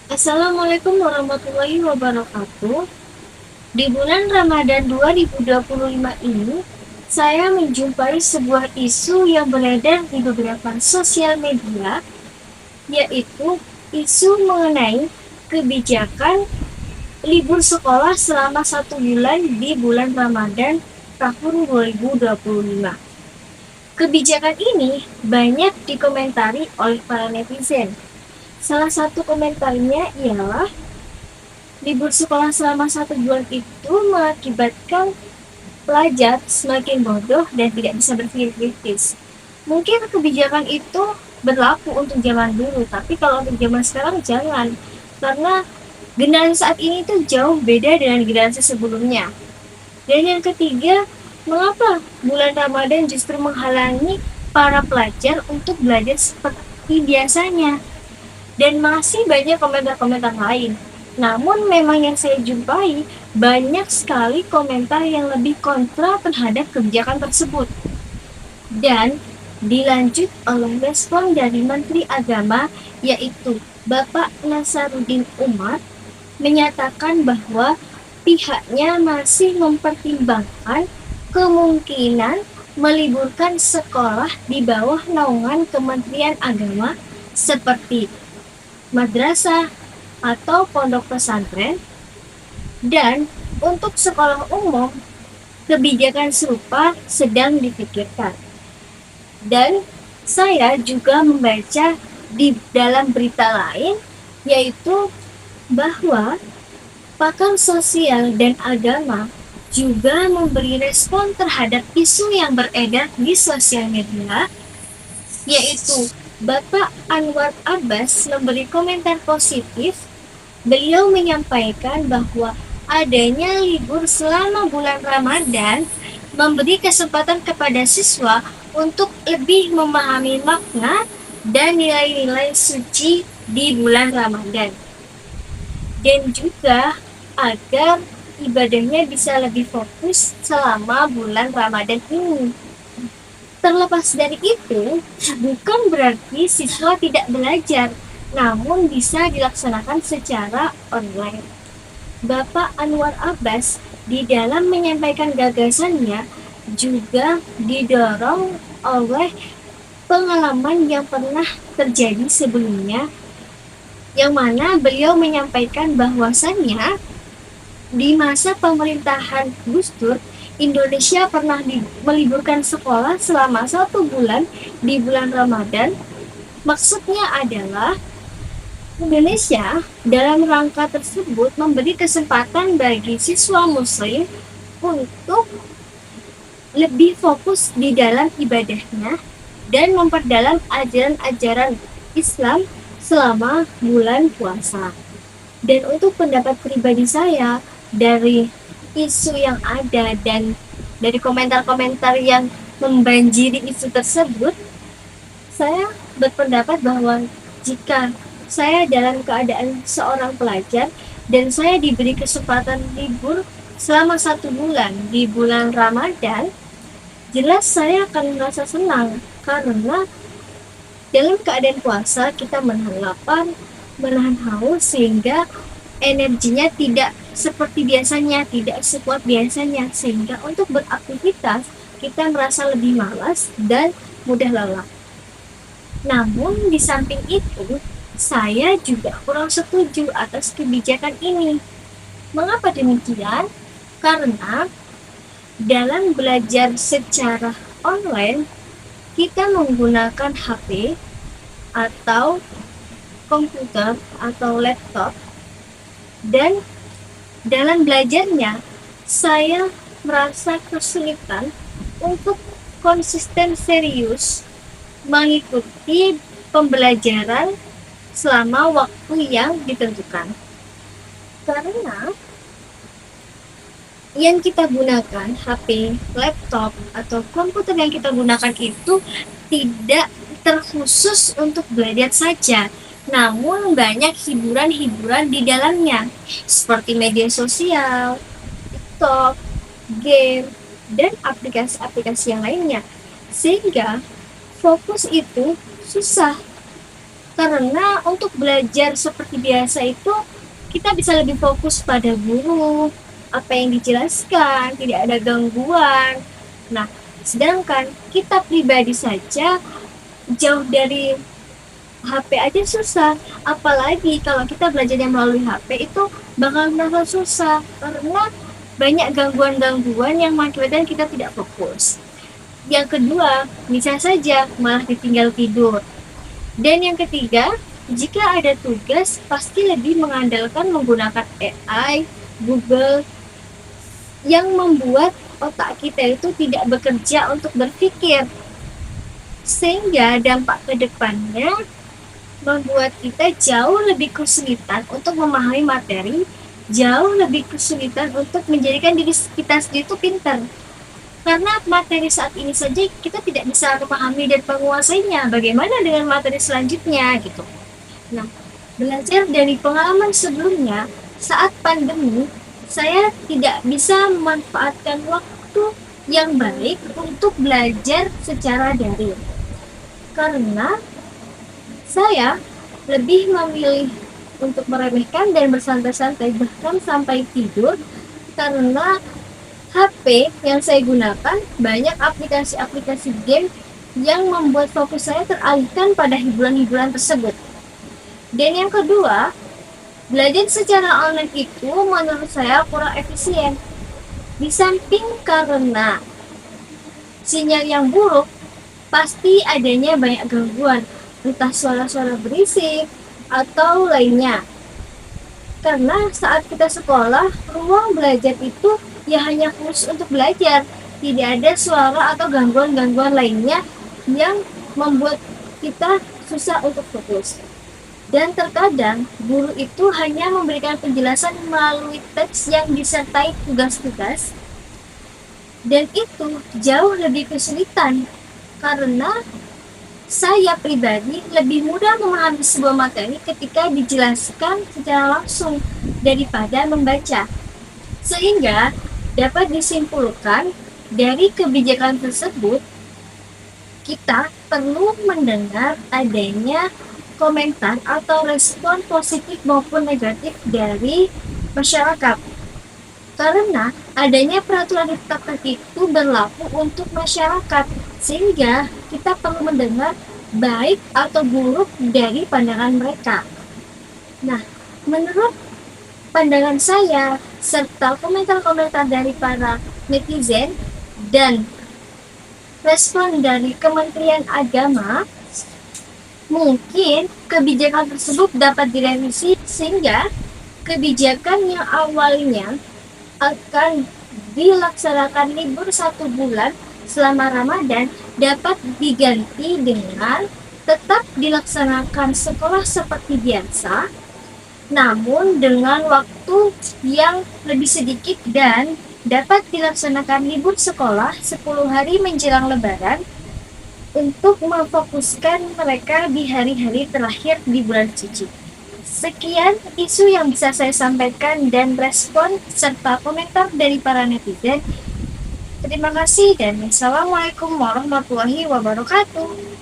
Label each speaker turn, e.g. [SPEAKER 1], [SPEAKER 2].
[SPEAKER 1] Assalamualaikum warahmatullahi wabarakatuh. Di bulan Ramadan 2025 ini, saya menjumpai sebuah isu yang beredar di beberapa sosial media, yaitu isu mengenai kebijakan libur sekolah selama 1 bulan di bulan Ramadan tahun 2025. Kebijakan ini banyak dikomentari oleh para netizen. Salah satu komentarnya ialah libur sekolah selama 1 bulan itu mengakibatkan pelajar semakin bodoh dan tidak bisa berpikir kritis. Mungkin kebijakan itu berlaku untuk zaman dulu, tapi kalau untuk zaman sekarang jangan. Karena generasi saat ini tuh jauh beda dengan generasi sebelumnya. Dan yang ketiga, mengapa bulan Ramadan justru menghalangi para pelajar untuk belajar seperti biasanya? Dan masih banyak komentar-komentar lain. Namun memang yang saya jumpai banyak sekali komentar yang lebih kontra terhadap kebijakan tersebut. Dan dilanjut oleh respon dari Menteri Agama yaitu Bapak Nasaruddin Umar menyatakan bahwa pihaknya masih mempertimbangkan kemungkinan meliburkan sekolah di bawah naungan Kementerian Agama seperti madrasah atau pondok pesantren, dan untuk sekolah umum kebijakan serupa sedang dipikirkan. Dan saya juga membaca di dalam berita lain yaitu bahwa pakar sosial dan agama juga memberi respon terhadap isu yang beredar di sosial media, yaitu Bapak Anwar Abbas memberi komentar positif. Beliau menyampaikan bahwa adanya libur selama bulan Ramadan memberi kesempatan kepada siswa untuk lebih memahami makna dan nilai-nilai suci di bulan Ramadan. Dan juga agar ibadahnya bisa lebih fokus selama bulan Ramadan ini. Terlepas dari itu, bukan berarti siswa tidak belajar, namun bisa dilaksanakan secara online. Bapak Anwar Abbas di dalam menyampaikan gagasannya juga didorong oleh pengalaman yang pernah terjadi sebelumnya, yang mana beliau menyampaikan bahwasannya di masa pemerintahan Gus Dur, Indonesia pernah meliburkan sekolah selama 1 bulan di bulan Ramadan. Maksudnya adalah Indonesia dalam rangka tersebut memberi kesempatan bagi siswa muslim untuk lebih fokus di dalam ibadahnya dan memperdalam ajaran-ajaran Islam selama bulan puasa. Dan untuk pendapat pribadi saya, dari isu yang ada dan dari komentar-komentar yang membanjiri isu tersebut, saya berpendapat bahwa jika saya dalam keadaan seorang pelajar dan saya diberi kesempatan libur selama 1 bulan di bulan Ramadan, jelas saya akan merasa senang karena dalam keadaan puasa kita menahan lapar, menahan haus sehingga energinya tidak seperti biasanya, tidak sekuat biasanya, sehingga untuk beraktivitas kita merasa lebih malas dan mudah lelah. Namun di samping itu, saya juga kurang setuju atas kebijakan ini. Mengapa demikian? Karena dalam belajar secara online, kita menggunakan HP atau komputer atau laptop, dan dalam belajarnya saya merasa kesulitan untuk konsisten serius mengikuti pembelajaran selama waktu yang ditentukan. Karena yang kita gunakan, HP, laptop, atau komputer yang kita gunakan itu tidak terkhusus untuk belajar saja, namun banyak hiburan-hiburan di dalamnya, seperti media sosial, TikTok, game, dan aplikasi-aplikasi yang lainnya. Sehingga fokus itu susah. Karena untuk belajar seperti biasa itu kita bisa lebih fokus pada guru, apa yang dijelaskan, tidak ada gangguan. Nah, sedangkan kita pribadi saja jauh dari HP aja susah, apalagi kalau kita belajarnya melalui HP itu bakal merasa susah karena banyak gangguan-gangguan yang mengakibatkan kita tidak fokus. Yang kedua, bisa saja malah ditinggal tidur. Dan yang ketiga, jika ada tugas, pasti lebih mengandalkan menggunakan AI, Google, yang membuat otak kita itu tidak bekerja untuk berpikir. Sehingga dampak ke depannya membuat kita jauh lebih kesulitan untuk memahami materi, jauh lebih kesulitan untuk menjadikan diri kita sendiri itu pintar. Karena materi saat ini saja kita tidak bisa memahami dan menguasainya. Bagaimana dengan materi selanjutnya gitu. Nah, belajar dari pengalaman sebelumnya, saat pandemi, saya tidak bisa memanfaatkan waktu yang baik untuk belajar secara daring. Karena saya lebih memilih untuk meremehkan dan bersantai-santai bahkan sampai tidur karena HP yang saya gunakan banyak aplikasi-aplikasi game yang membuat fokus saya teralihkan pada hiburan-hiburan tersebut. Dan yang kedua, belajar secara online itu menurut saya kurang efisien. Di samping karena sinyal yang buruk, pasti adanya banyak gangguan, entah suara-suara berisik atau lainnya. Karena saat kita sekolah, ruang belajar itu ya hanya khusus untuk belajar, tidak ada suara atau gangguan-gangguan lainnya yang membuat kita susah untuk fokus. Dan terkadang guru itu hanya memberikan penjelasan melalui teks yang disertai tugas-tugas, dan itu jauh lebih kesulitan karena saya pribadi lebih mudah memahami sebuah materi ketika dijelaskan secara langsung daripada membaca. Sehingga dapat disimpulkan dari kebijakan tersebut, kita perlu mendengar adanya komentar atau respon positif maupun negatif dari masyarakat. Karena adanya peraturan ditetapkan itu berlaku untuk masyarakat, sehingga kita perlu mendengar baik atau buruk dari pandangan mereka. Nah, menurut pandangan saya, serta komentar-komentar dari para netizen dan respon dari Kementerian Agama, mungkin kebijakan tersebut dapat direvisi sehingga kebijakan yang awalnya akan dilaksanakan libur 1 bulan selama Ramadan dapat diganti dengan tetap dilaksanakan sekolah seperti biasa, namun dengan waktu yang lebih sedikit dan dapat dilaksanakan libur sekolah 10 hari menjelang Lebaran untuk memfokuskan mereka di hari-hari terakhir di bulan suci. Sekian isu yang bisa saya sampaikan dan respon serta komentar dari para netizen. Terima kasih dan Assalamualaikum warahmatullahi wabarakatuh.